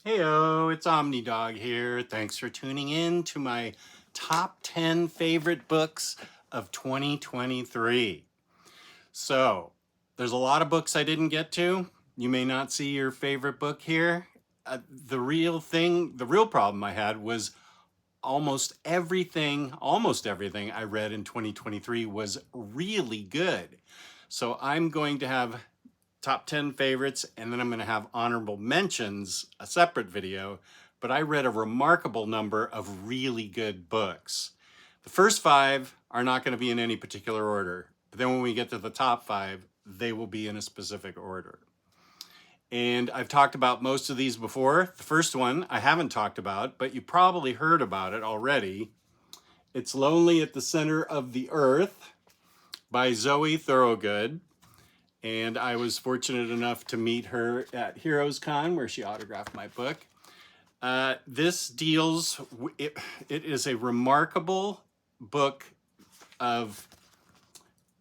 Heyo, it's Omnidog here. Thanks for tuning in to my top 10 favorite books of 2023. So, there's a lot of books I didn't get to. You may not see your favorite book here. The real problem I had was almost everything I read in 2023 was really good. So, I'm going to have top 10 favorites, and then I'm going to have honorable mentions, a separate video, but I read a remarkable number of really good books. The first 5 are not going to be in any particular order, but then when we get to the top 5, they will be in a specific order. And I've talked about most of these before. The first one I haven't talked about, but you probably heard about it already. It's Lonely at the Center of the Earth by Zoe Thorogood. And I was fortunate enough to meet her at Heroes Con, where she autographed my book. This deals, it is a remarkable book of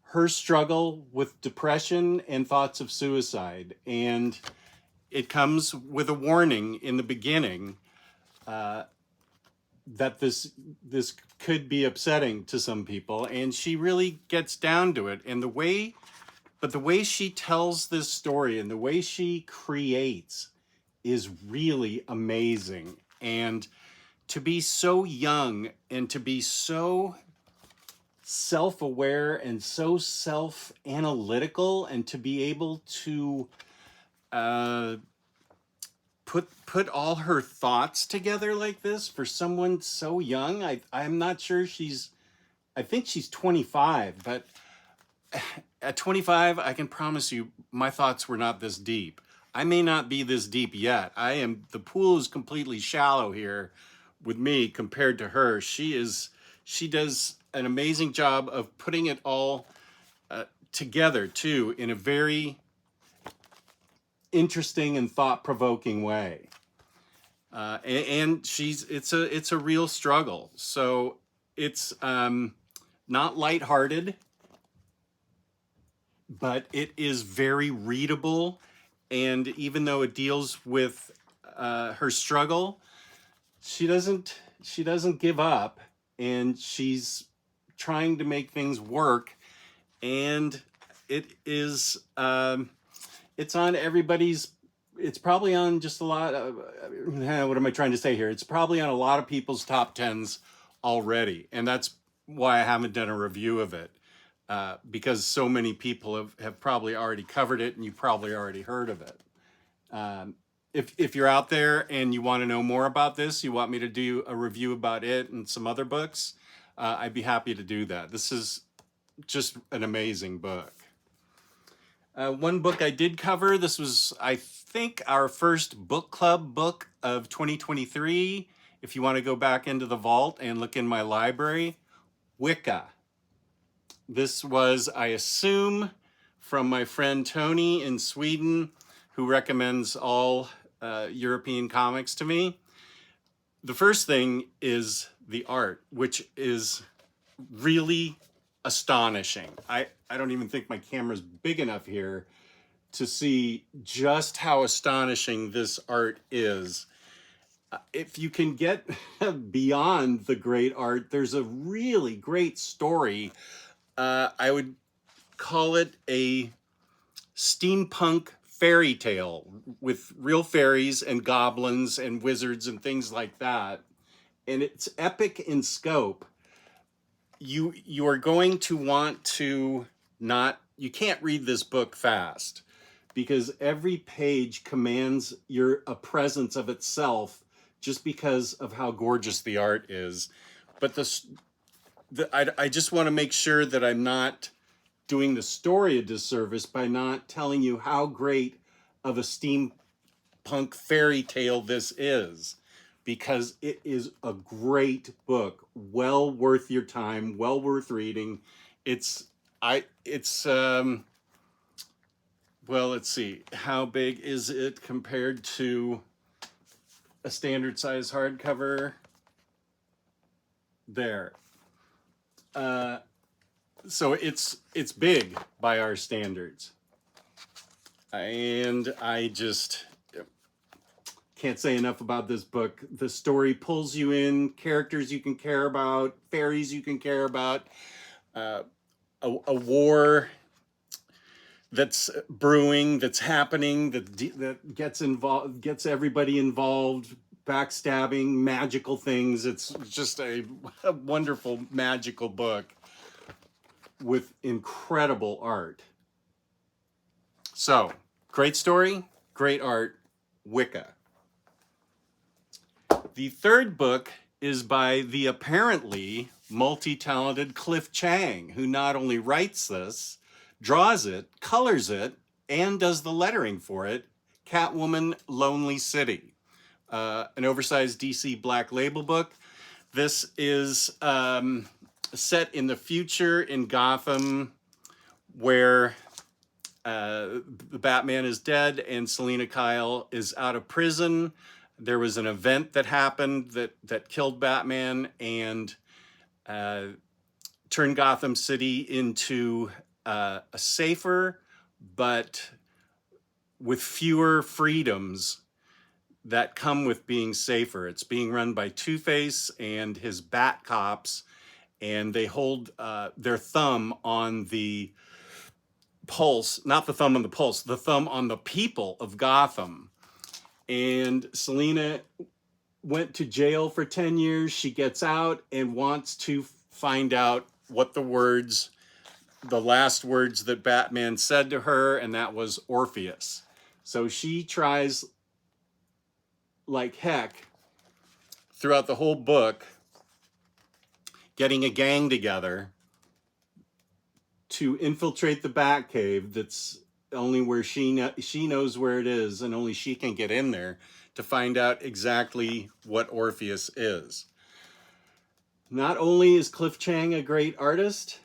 her struggle with depression and thoughts of suicide. And it comes with a warning in the beginning that this could be upsetting to some people. And she really gets down to it. And the way she tells this story and the way she creates is really amazing. And to be so young and to be so self-aware and so self-analytical and to be able to put all her thoughts together like this for someone so young. I'm not sure I think she's 25, but at 25, I can promise you my thoughts were not this deep. I may not be this deep yet. The pool is completely shallow here with me compared to her. She does an amazing job of putting it all together too in a very interesting and thought-provoking way. And it's a real struggle. So it's not lighthearted, but it is very readable. And even though it deals with her struggle, she doesn't give up, and she's trying to make things work. And it is it's on everybody's. It's probably on just a lot of, what am I trying to say here? It's probably on a lot of people's top 10s already, and that's why I haven't done a review of it. Because so many people have probably already covered it and you've probably already heard of it. If you're out there and you want to know more about this, you want me to do a review about it and some other books, I'd be happy to do that. This is just an amazing book. One book I did cover, this was, I think, our first book club book of 2023. If you want to go back into the vault and look in my library, Wicca. This was, I assume, from my friend Tony in Sweden, who recommends all European comics to me. The first thing is the art, which is really astonishing. I don't even think my camera's big enough here to see just how astonishing this art is. If you can get beyond the great art, there's a really great story. I would call it a steampunk fairy tale with real fairies and goblins and wizards and things like that. And it's epic in scope. You are going to want to you can't read this book fast because every page commands a presence of itself just because of how gorgeous the art is. But I just want to make sure that I'm not doing the story a disservice by not telling you how great of a steampunk fairy tale this is, because it is a great book, well worth your time, well worth reading. Well, let's see, how big is it compared to a standard size hardcover? There. So it's big by our standards. And can't say enough about this book. The story pulls you in, characters you can care about, fairies you can care about, a war that's brewing, that's happening, that gets everybody involved, backstabbing, magical things. It's just a wonderful magical book with incredible art. So, great story, great art, Wicca. The third book is by the apparently multi-talented Cliff Chang, who not only writes this, draws it, colors it, and does the lettering for it, Catwoman Lonely City, an oversized DC Black Label book. This is set in the future in Gotham, where the Batman is dead and Selina Kyle is out of prison. There was an event that happened that killed Batman and turned Gotham City into a safer, but with fewer freedoms that come with being safer. It's being run by Two-Face and his Bat Cops, and they hold their thumb on the pulse, not the thumb on the pulse, the thumb on the people of Gotham. And Selina went to jail for 10 years. She gets out and wants to find out what the last words that Batman said to her, and that was Orpheus. So she tries like heck throughout the whole book, getting a gang together to infiltrate the Batcave that's only where she knows where it is, and only she can get in there to find out exactly what Orpheus is. Not only is Cliff Chang a great artist,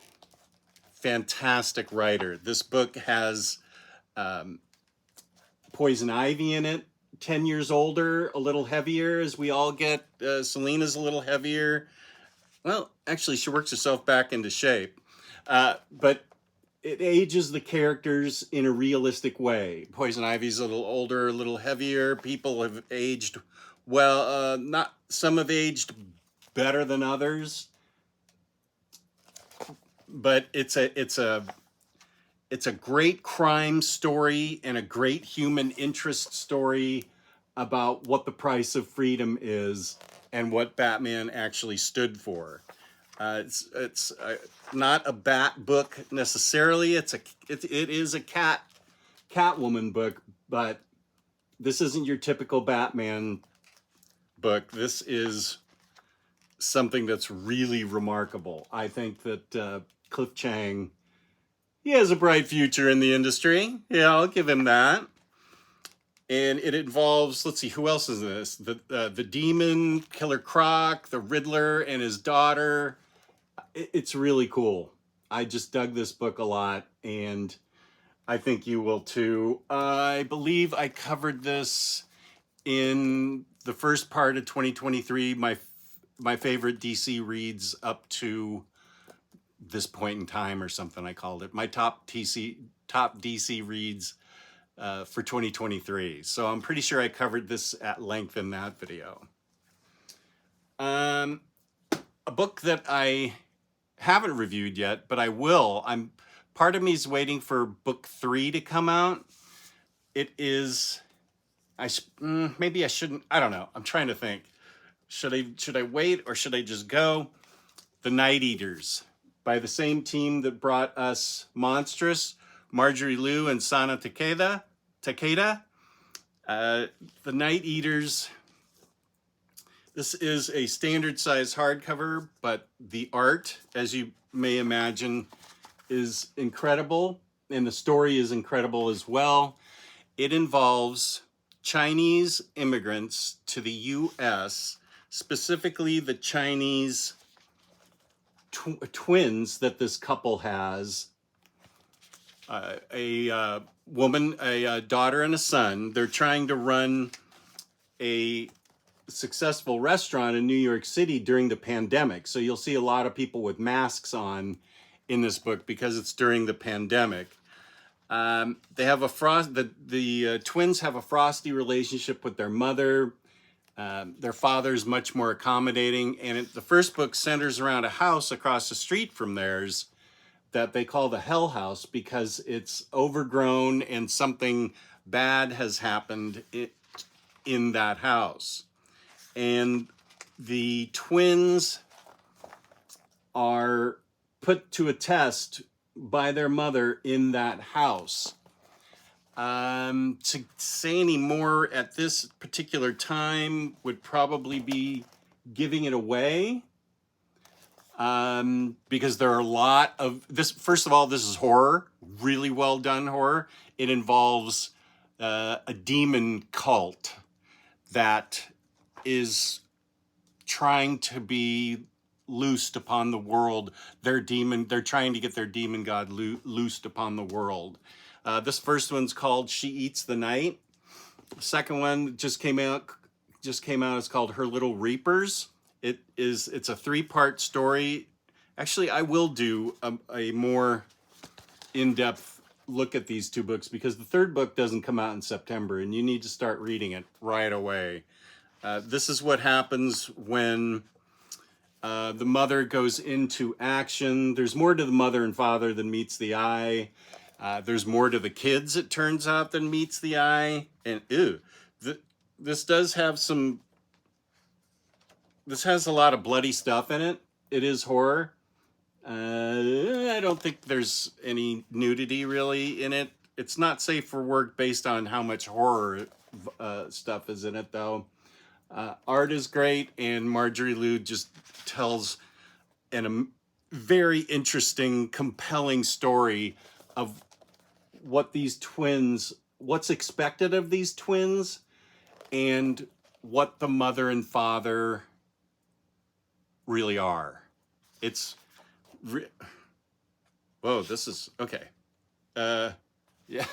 fantastic writer. This book has Poison Ivy in it, 10 years older, a little heavier as we all get. Selina's a little heavier. Well, actually, she works herself back into shape. But it ages the characters in a realistic way. Poison Ivy's a little older, a little heavier. People have aged well. Some have aged better than others. But it's a great crime story and a great human interest story about what the price of freedom is and what Batman actually stood for. It's not a Bat book necessarily. It is a Catwoman book, but this isn't your typical Batman book. This is something that's really remarkable. I think that Cliff Chang, he has a bright future in the industry. Yeah, I'll give him that. And it involves, let's see, who else is in this? The Demon, Killer Croc, the Riddler, and his daughter. It's really cool. I just dug this book a lot, and I think you will too. I believe I covered this in the first part of 2023, my favorite DC reads up to this point in time or something, I called it. My top DC reads for 2023. So I'm pretty sure I covered this at length in that video. A book that I haven't reviewed yet, but I will. Part of me is waiting for book 3 to come out. It is, maybe I shouldn't, I don't know. I'm trying to think. Should I wait or should I just go? The Night Eaters, by the same team that brought us Monstrous, Marjorie Liu and Sana Takeda. The Night Eaters, this is a standard size hardcover, but the art, as you may imagine, is incredible, and the story is incredible as well. It involves Chinese immigrants to the U.S., specifically the Chinese twins that this couple has. A woman, a daughter and a son. They're trying to run a successful restaurant in New York City during the pandemic. So you'll see a lot of people with masks on in this book because it's during the pandemic. They have a the twins have a frosty relationship with their mother. Their father's much more accommodating, and the first book centers around a house across the street from theirs that they call the Hell House because it's overgrown and something bad has happened in that house. And the twins are put to a test by their mother in that house. To say any more at this particular time would probably be giving it away. Because there are a lot of this. First of all, this is horror, really well done horror. It involves a demon cult that is trying to be loosed upon the world. They're trying to get their demon god loosed upon the world. This first one's called She Eats the Night. The second one just came out. It's called Her Little Reapers. It's a 3-part story. Actually, I will do a more in-depth look at these 2 books because the 3rd book doesn't come out in September and you need to start reading it right away. This is what happens when the mother goes into action. There's more to the mother and father than meets the eye. There's more to the kids, it turns out, than meets the eye. And this does have some... This has a lot of bloody stuff in it. It is horror. I don't think there's any nudity really in it. It's not safe for work based on how much horror stuff is in it, though. Art is great, and Marjorie Liu just tells a very interesting, compelling story of what these twins, what's expected of these twins, and what the mother and father really are. It's whoa, this is okay. Yeah.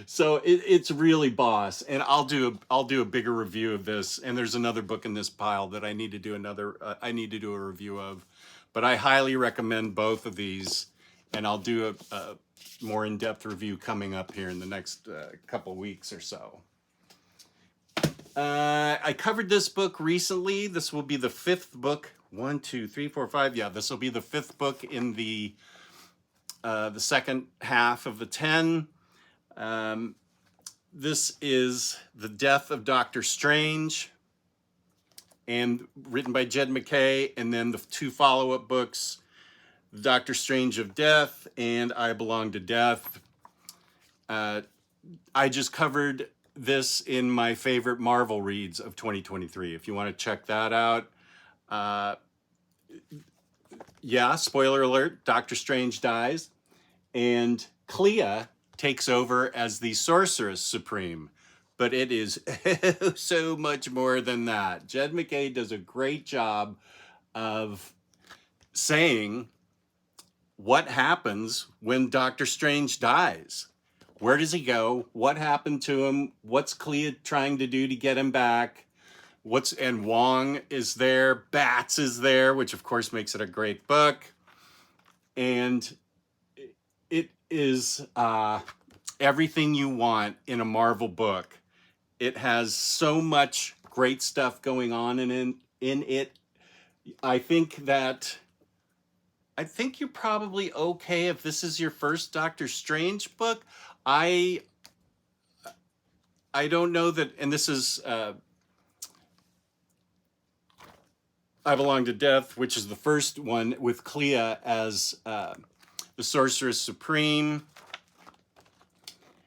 So it's really boss, and I'll do a bigger review of this. And there's another book in this pile that I need to do a review of, but I highly recommend both of these, and I'll do a more in-depth review coming up here in the next couple weeks or so. I covered this book recently. This will be the 5th book. 1, 2, 3, 4, 5. Yeah, this will be the 5th book in the second half of the 10. This is The Death of Doctor Strange, and written by Jed MacKay, and then the 2 follow-up books, Doctor Strange of Death and I Belong to Death. I just covered this in my favorite Marvel reads of 2023. If you want to check that out. Yeah, spoiler alert, Doctor Strange dies, and Clea takes over as the Sorceress Supreme. But it is so much more than that. Jed MacKay does a great job of saying what happens when Doctor Strange dies. Where does he go? What happened to him? What's Clea trying to do to get him back? And Wong is there. Bats is there, which of course makes it a great book. And it is everything you want in a Marvel book. It has so much great stuff going on in it. I think you're probably okay if this is your first Doctor Strange book. I don't know that, and this is I Belong to Death, which is the first one with Clea as the Sorceress Supreme.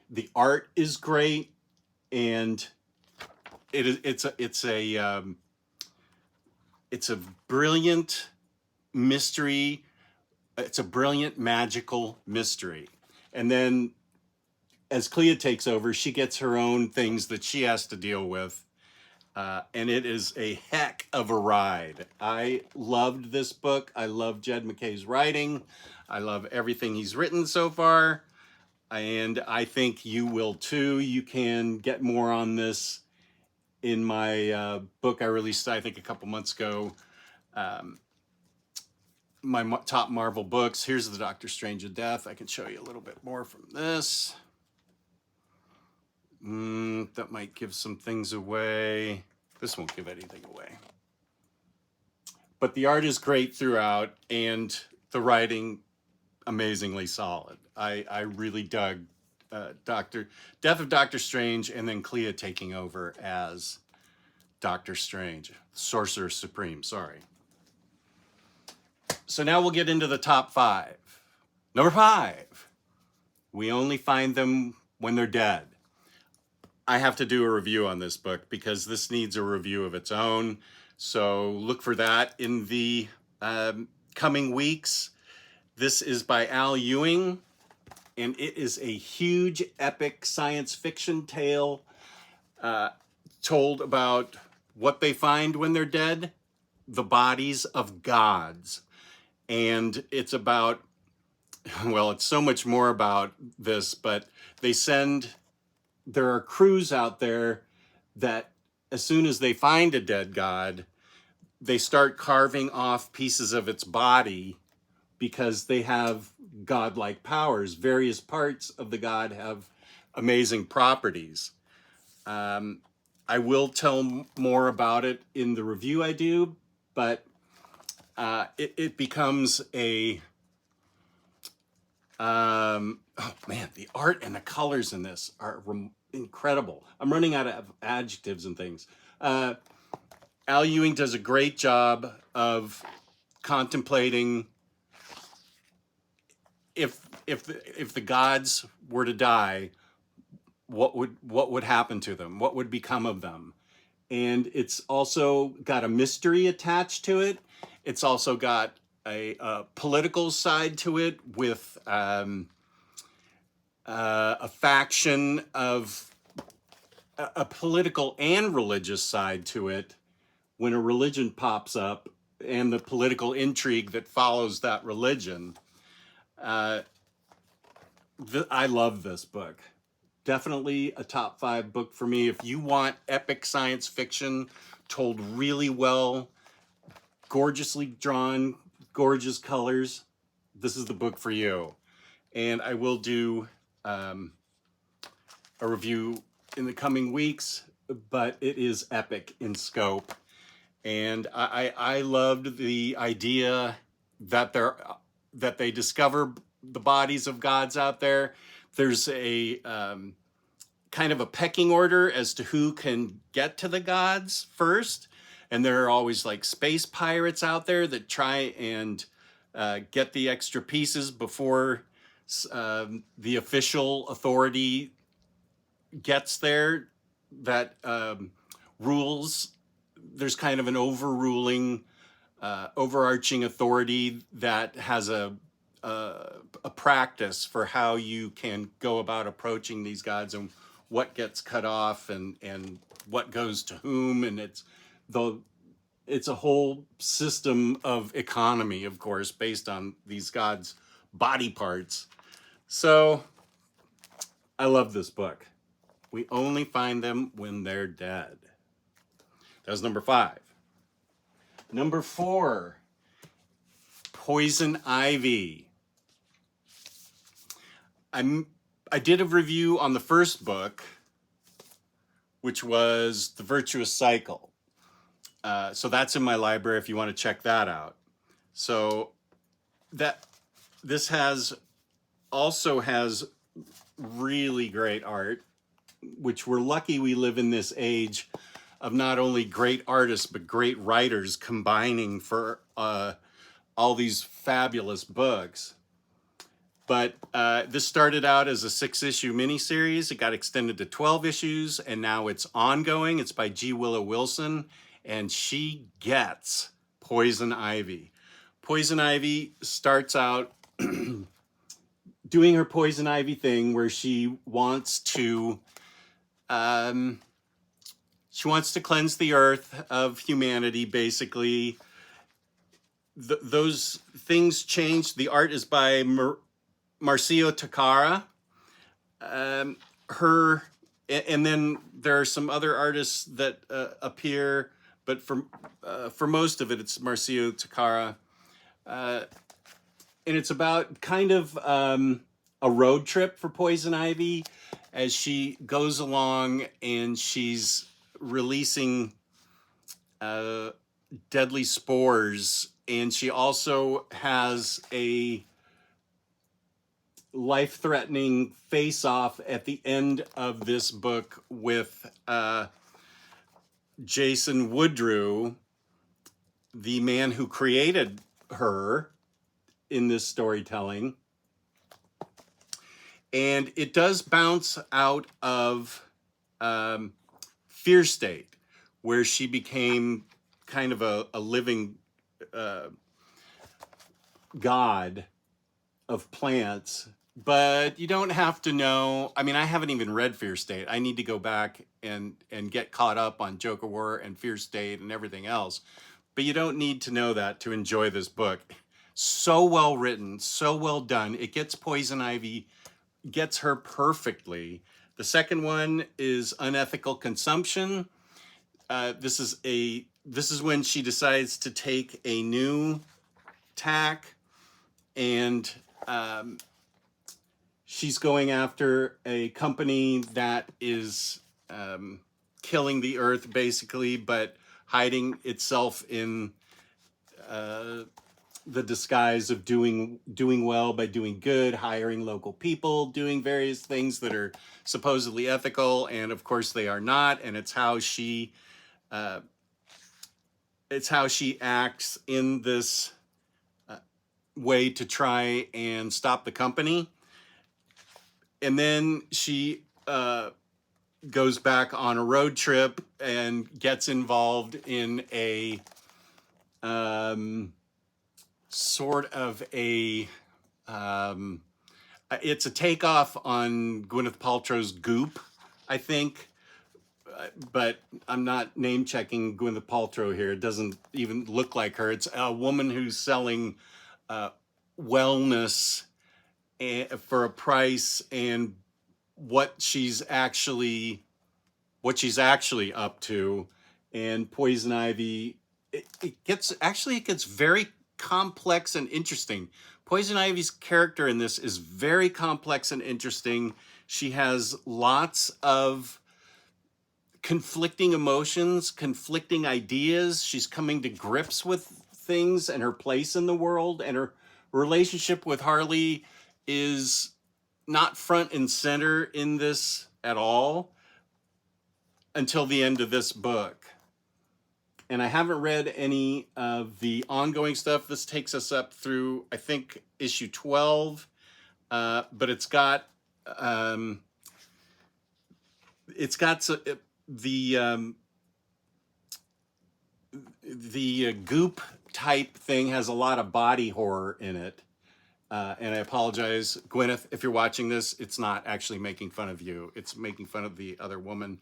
The art is great, and it's a brilliant mystery. It's a brilliant magical mystery, and then as Clea takes over, she gets her own things that she has to deal with. And it is a heck of a ride. I loved this book. I love Jed MacKay's writing. I love everything he's written so far. And I think you will too. You can get more on this in my book I released, I think, a couple months ago. my top Marvel books. Here's the Doctor Strange of Death. I can show you a little bit more from this. That might give some things away. This won't give anything away. But the art is great throughout, and the writing amazingly solid. I really dug Death of Doctor Strange, and then Clea taking over as Doctor Strange, Sorcerer Supreme, sorry. So now we'll get into the top 5. Number 5, we only find them when they're dead. I have to do a review on this book because this needs a review of its own. So look for that in the coming weeks. This is by Al Ewing, and it is a huge, epic science fiction tale told about what they find when they're dead, the bodies of gods. And it's about, well, it's so much more about this, but there are crews out there that as soon as they find a dead god, they start carving off pieces of its body because they have godlike powers. Various parts of the god have amazing properties. I will tell more about it in the review I do, but it becomes a... oh man, the art and the colors in this are incredible. I'm running out of adjectives and things. Al Ewing does a great job of contemplating if the gods were to die, what would happen to them? What would become of them? And it's also got a mystery attached to it. It's also got a political side to it with a faction of a political and religious side to it when a religion pops up and the political intrigue that follows that religion. I love this book. Definitely a top 5 book for me. If you want epic science fiction told really well, gorgeously drawn, gorgeous colors, this is the book for you. And I will do a review in the coming weeks, but it is epic in scope. And I loved the idea that they discover the bodies of gods out there. There's a kind of a pecking order as to who can get to the gods first. And there are always like space pirates out there that try and get the extra pieces before the official authority gets there that rules. There's kind of an overruling, overarching authority that has a practice for how you can go about approaching these gods and what gets cut off and what goes to whom. And it's a whole system of economy, of course, based on these gods' body parts. So I love this book. We only find them when they're dead. That was number 5. Number 4, Poison Ivy. I did a review on the first book, which was The Virtuous Cycle. So that's in my library if you want to check that out. So this also has really great art, which we're lucky we live in this age of not only great artists, but great writers combining for all these fabulous books. But this started out as a 6-issue miniseries. It got extended to 12 issues, and now it's ongoing. It's by G. Willow Wilson, and she gets Poison Ivy. Poison Ivy starts out doing her Poison Ivy thing where she wants to cleanse the earth of humanity, basically. Those things change. The art is by Marcio Takara. And then there are some other artists that appear, but for most of it, it's Marcio Takara. and it's about kind of a road trip for Poison Ivy as she goes along and she's releasing deadly spores, and she also has a life-threatening face-off at the end of this book with Jason Woodrue, the man who created her in this storytelling. And it does bounce out of Fear State, where she became kind of a living god of plants. But you don't have to know. I mean, I haven't even read Fear State. I need to go back and get caught up on Joker War and Fear State and everything else. But you don't need to know that to enjoy this book. So well written, so well done. It gets Poison Ivy, gets her perfectly. The second one is Unethical Consumption. This is when she decides to take a new tack, and she's going after a company that is killing the earth, basically, but hiding itself in the disguise of doing well by doing good, hiring local people, doing various things that are supposedly ethical, and of course they are not. And it's how she acts in this way to try and stop the company. And then she goes back on a road trip and gets involved in a sort of a it's a takeoff on Gwyneth Paltrow's Goop, I think, but I'm not name checking Gwyneth Paltrow here. It doesn't even look like her. It's a woman who's selling wellness for a price, and what she's actually up to. And Poison Ivy, it gets very complex and interesting. Poison Ivy's character in this is very complex and interesting. She has lots of conflicting emotions, conflicting ideas. She's coming to grips with things and her place in the world, and her relationship with Harley is not front and center in this at all until the end of this book. And I haven't read any of the ongoing stuff. This takes us up through, I think, issue 12, but it's got the goop type thing has a lot of body horror in it. And I apologize, Gwyneth, if you're watching this, it's not actually making fun of you. It's making fun of the other woman.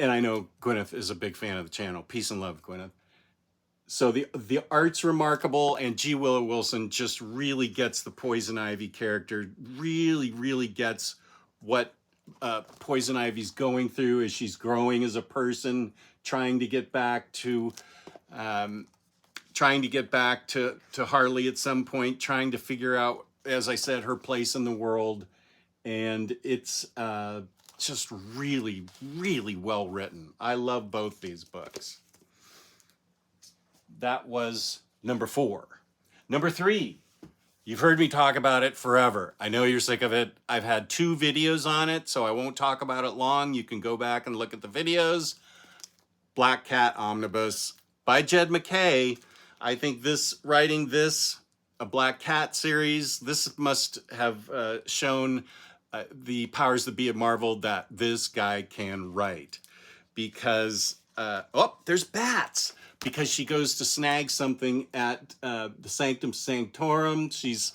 And I know Gwyneth is a big fan of the channel. Peace and love, Gwyneth. So the art's remarkable, and G. Willow Wilson just really gets the Poison Ivy character, really gets what Poison Ivy's going through as she's growing as a person, trying to get back to Harley at some point, trying to figure out, as I said, her place in the world. And it's just really well written. I love both these books. That was number 4. Number 3, you've heard me talk about it forever. I know you're sick of it. I've had 2 videos on it, so I won't talk about it long. You can go back and look at the videos. Black Cat Omnibus by Jed MacKay. I think writing this, a Black Cat series, this must have shown the powers that be of Marvel that this guy can write. Because, there's bats! Because she goes to snag something at the Sanctum Sanctorum. She's,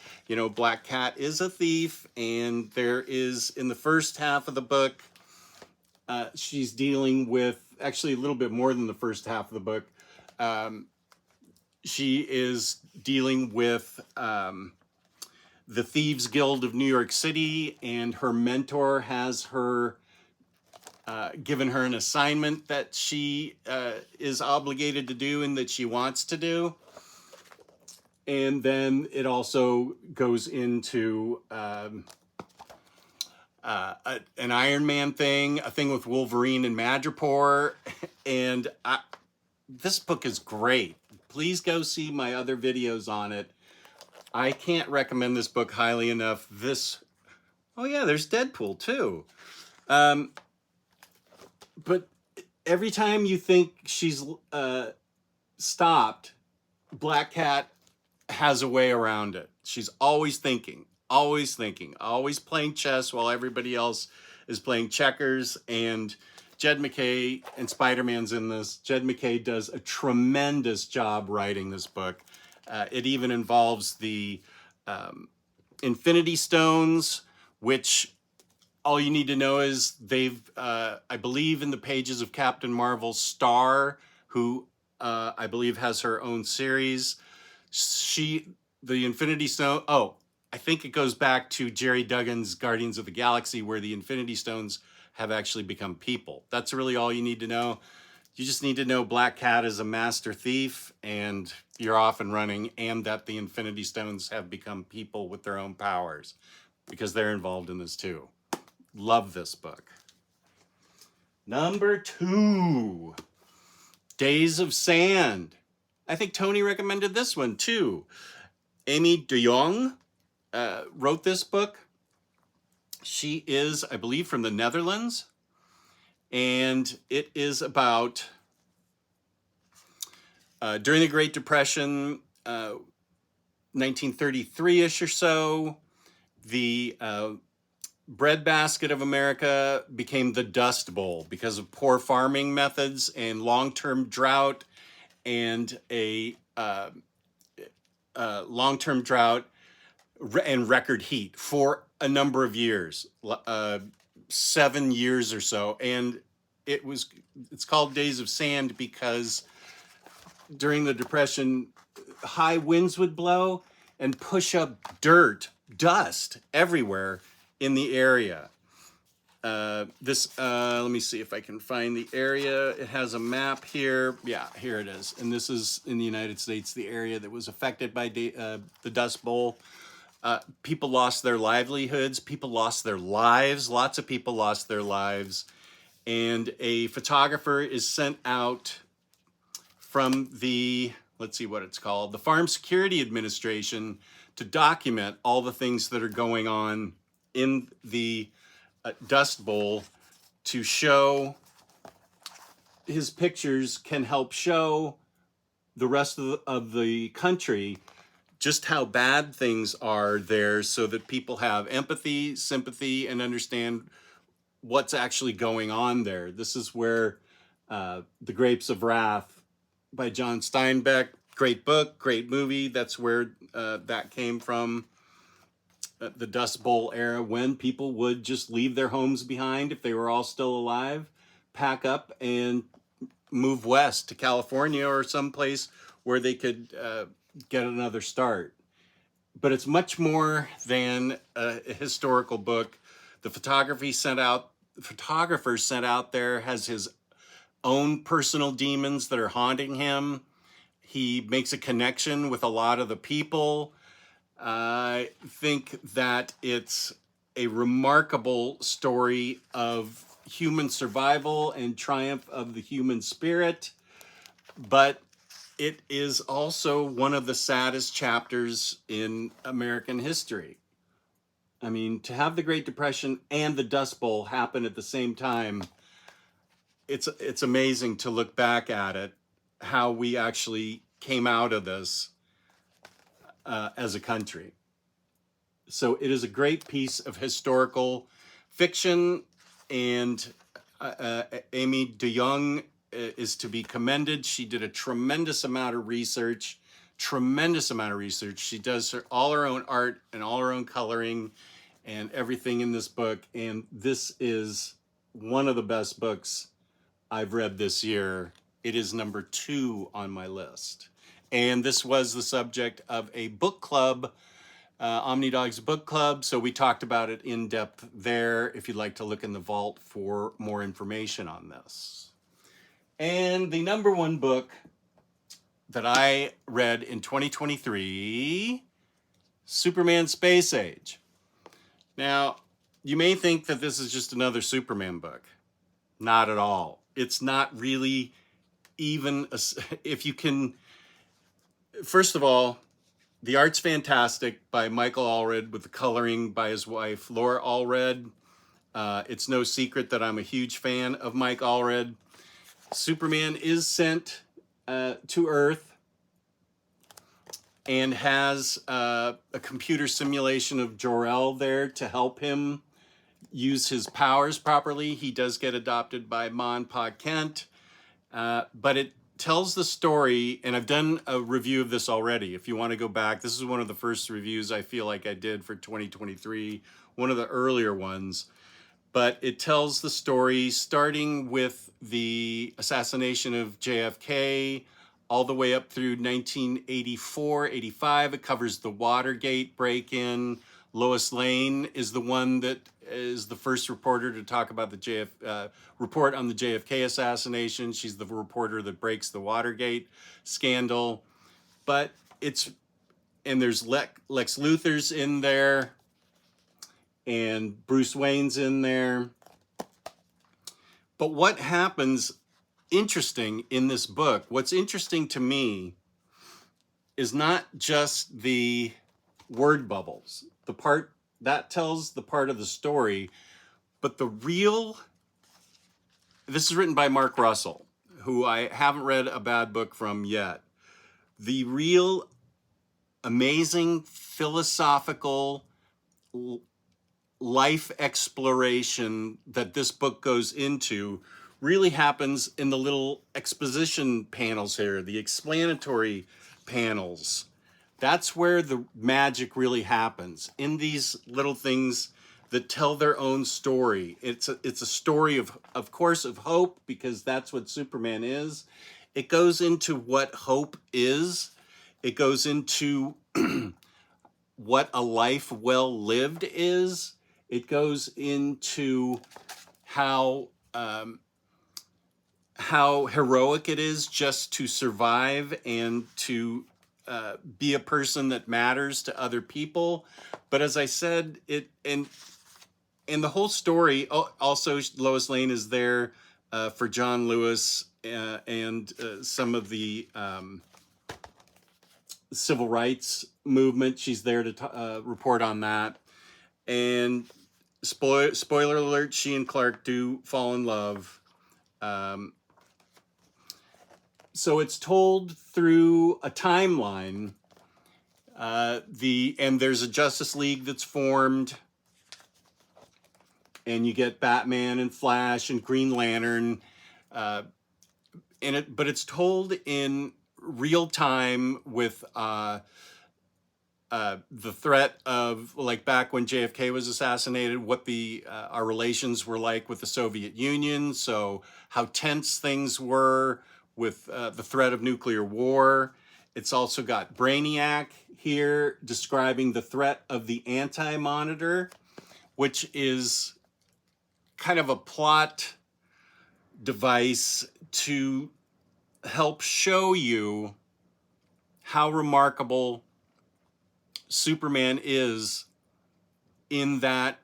Black Cat is a thief, and there is, in the first half of the book, she's dealing with, actually a little bit more than the first half of the book, she is dealing with the Thieves Guild of New York City, and her mentor has her given her an assignment that she is obligated to do and that she wants to do. And then it also goes into an Iron Man thing, a thing with Wolverine and Madripoor. And this book is great. Please go see my other videos on it. I can't recommend this book highly enough. Oh yeah, there's Deadpool too. But every time you think she's stopped, Black Cat has a way around it. She's always thinking, always playing chess while everybody else is playing checkers. And Jed MacKay, and Spider-Man's in this. Jed MacKay does a tremendous job writing this book. It even involves the Infinity Stones, which all you need to know is they've, I believe in the pages of Captain Marvel's Star, who I believe has her own series. The Infinity Stone, I think it goes back to Jerry Duggan's Guardians of the Galaxy, where the Infinity Stones have actually become people. That's really all you need to know. You just need to know Black Cat is a master thief and you're off and running, and that the Infinity Stones have become people with their own powers, because they're involved in this too. Love this book. Number 2, Days of Sand. I think Tony recommended this one too. Amy de Jong wrote this book. She is, I believe, from the Netherlands. And it is about, during the Great Depression, 1933-ish or so, the breadbasket of America became the Dust Bowl because of poor farming methods and long-term drought, and long-term drought and record heat for a number of years, 7 years or so. And it's called Days of Sand because during the Depression, high winds would blow and push up dust everywhere in the area. Let me see if I can find the area. It has a map here. Yeah, here it is. And this is in the United States, the area that was affected by the Dust Bowl. People lost their livelihoods. People lost their lives. Lots of people lost their lives. And a photographer is sent out from let's see what it's called, the Farm Security Administration, to document all the things that are going on in the Dust Bowl, to show, his pictures can help show the rest of the country just how bad things are there, so that people have empathy, sympathy, and understand what's actually going on there. This is where The Grapes of Wrath by John Steinbeck, great book, great movie. That's where that came from. The Dust Bowl era, when people would just leave their homes behind if they were all still alive, pack up and move west to California or someplace where they could get another start. But it's much more than a historical book. The photographer sent out there has his own personal demons that are haunting him. He makes a connection with a lot of the people. I think that it's a remarkable story of human survival and triumph of the human spirit, but it is also one of the saddest chapters in American history. I mean, to have the Great Depression and the Dust Bowl happen at the same time, it's amazing to look back at it, how we actually came out of this as a country. So it is a great piece of historical fiction, and Amy de Jong is to be commended. She did a tremendous amount of research. She does all her own art and all her own coloring and everything in this book. And this is one of the best books I've read this year. It is number 2 on my list. And this was the subject of a book club Omnidog's book club, so we talked about it in depth there if you'd like to look in the vault for more information on this. And the number one book that I read in 2023, Superman Space Age. Now, you may think that this is just another Superman book. Not at all. It's not really even, if you can, first of all, the art's fantastic by Michael Allred with the coloring by his wife, Laura Allred. It's no secret that I'm a huge fan of Mike Allred. Superman is sent to Earth and has a computer simulation of Jor-El there to help him use his powers properly. He does get adopted by Ma and Pa Kent, but it tells the story, and I've done a review of this already. If you want to go back, this is one of the first reviews I feel like I did for 2023, one of the earlier ones. But it tells the story starting with the assassination of JFK all the way up through 1984, 85. It covers the Watergate break-in. Lois Lane is the one that is the first reporter to talk about the report on the JFK assassination. She's the reporter that breaks the Watergate scandal. But and there's Lex Luthor's in there, and Bruce Wayne's in there. But what happens interesting in this book, what's interesting to me is not just the word bubbles, the part that tells the part of the story, but this is written by Mark Russell, who I haven't read a bad book from yet. The real amazing philosophical life exploration that this book goes into really happens in the little exposition panels here, the explanatory panels. That's where the magic really happens, in these little things that tell their own story. It's a story of course, of hope, because that's what Superman is. It goes into what hope is. It goes into what a life well lived is. It goes into how heroic it is just to survive and to be a person that matters to other people. But as I said, and the whole story, also Lois Lane is there for John Lewis and some of the civil rights movement. She's there to report on that. And spoiler alert, she and Clark do fall in love. So it's told through a timeline. And there's a Justice League that's formed, and you get Batman and Flash and Green Lantern, but it's told in real time with the threat of, like, back when JFK was assassinated, what our relations were like with the Soviet Union. So how tense things were with the threat of nuclear war. It's also got Brainiac here describing the threat of the Anti-Monitor, which is kind of a plot device to help show you how remarkable Superman is, in that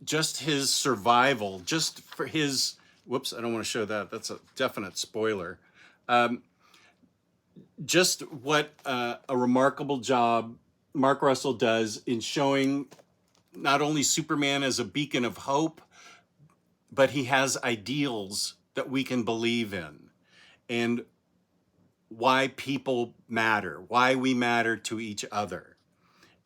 just his survival, just for his, whoops, I don't want to show that. That's a definite spoiler. Just what a remarkable job Mark Russell does in showing not only Superman as a beacon of hope, but he has ideals that we can believe in, and why people matter, why we matter to each other.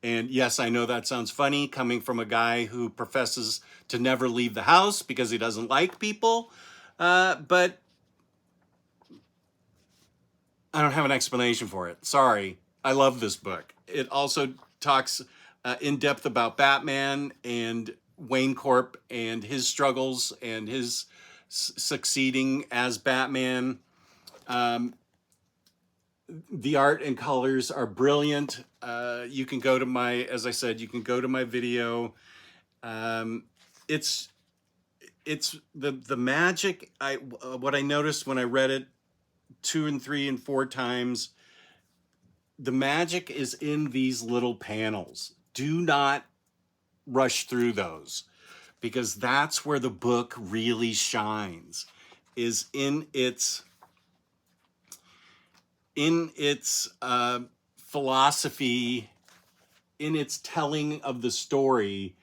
And yes, I know that sounds funny coming from a guy who professes to never leave the house because he doesn't like people, but I don't have an explanation for it. Sorry. I love this book. It also talks in depth about Batman and Wayne Corp and his struggles and his succeeding as Batman. The art and colors are brilliant. You can go to my, as I said, you can go to my video. It's the magic. What I noticed when I read it 2 and 3 and 4 times, the magic is in these little panels. Do not rush through those, because that's where the book really shines, is in its philosophy, in its telling of the story.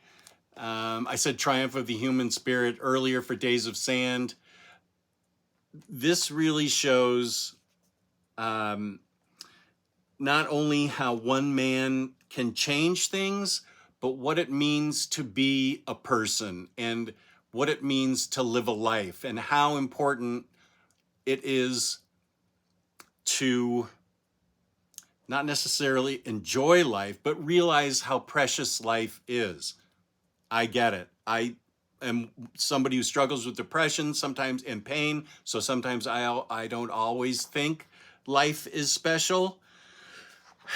I said Triumph of the Human Spirit earlier for Days of Sand. This really shows not only how one man can change things, but what it means to be a person and what it means to live a life, and how important it is to not necessarily enjoy life, but realize how precious life is. I get it. I am somebody who struggles with depression, sometimes in pain, so sometimes I don't always think life is special,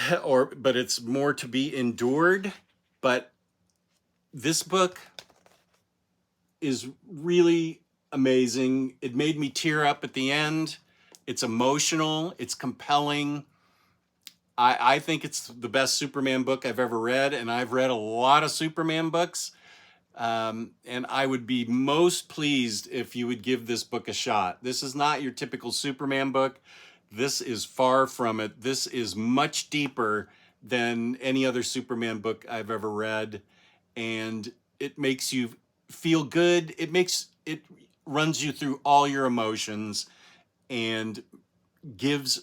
but it's more to be endured. But this book is really amazing. It made me tear up at the end. It's emotional, it's compelling. I think it's the best Superman book I've ever read, and I've read a lot of Superman books. And I would be most pleased if you would give this book a shot. This is not your typical Superman book. This is far from it. This is much deeper than any other Superman book I've ever read. And it makes you feel good. It runs you through all your emotions and gives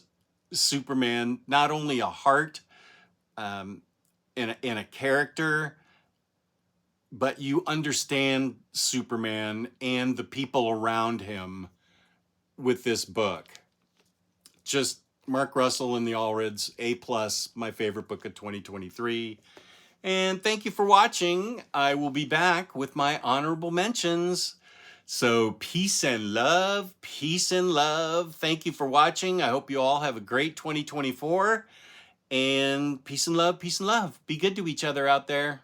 Superman not only a heart and a character, but you understand Superman and the people around him with this book. Just Mark Russell and the Allreds, A+, my favorite book of 2023. And thank you for watching. I will be back with my honorable mentions. So peace and love, peace and love. Thank you for watching. I hope you all have a great 2024. And peace and love, peace and love. Be good to each other out there.